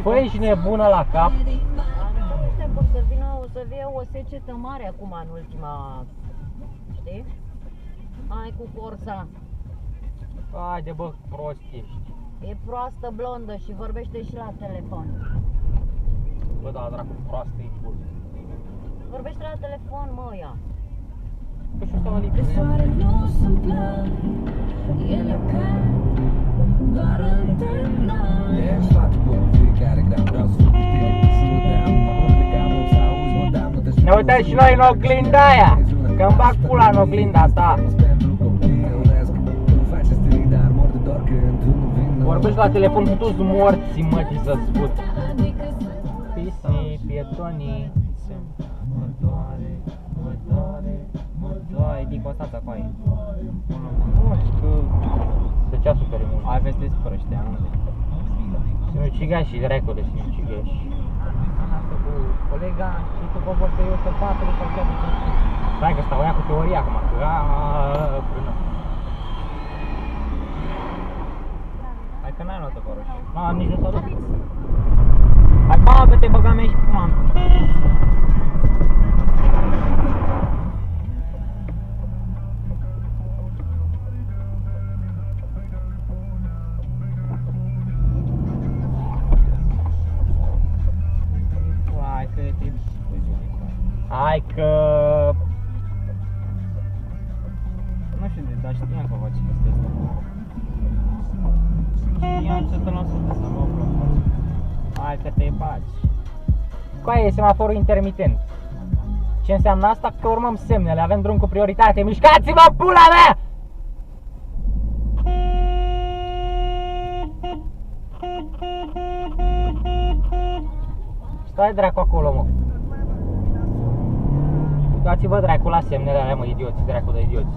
Fă, ești nebună la cap. Să fie o secetă mare acum în ultima, știi? Hai cu Corsa. Haide bă, prost ești. E proastă blondă și vorbește și la telefon. Bă, da, dracu, proastă e bun. Vorbește la telefon, mă, ea. Păi și ăsta mă lipă. Ne uităm și noi în oglinda aia, că-mi bag pula în oglinda asta. Vorbești la telefon cu toți morții, mătii, să spun. Pisi, pietonii. Mă doare, din Constanța cu aia. Nu știu că... De ce super mult? Ai vezi despre ăștia, nu? Sinucigași, dracule, sinucigași. Cu colega și tu vă vor să iau 104 sau chiar de 5. Stai că stau ea cu teoria acum, că până. Hai că n-ai luat-o pe roșie. N-am nici nu s-a dat. Hai bagă-te, băga mea și puma. Hai că... Nu știu de, dar știam că faci chestia asta. Știam 100% să mă opră. Hai că te baci. Coaie e semaforul intermitent. Ce înseamnă asta? Că urmăm semnele, avem drum cu prioritate. Mișcați-vă, pula mea! Stai dracu acolo, mă. Dați-vă dracu la semnele alea, mă, idioți, dracu de idioți.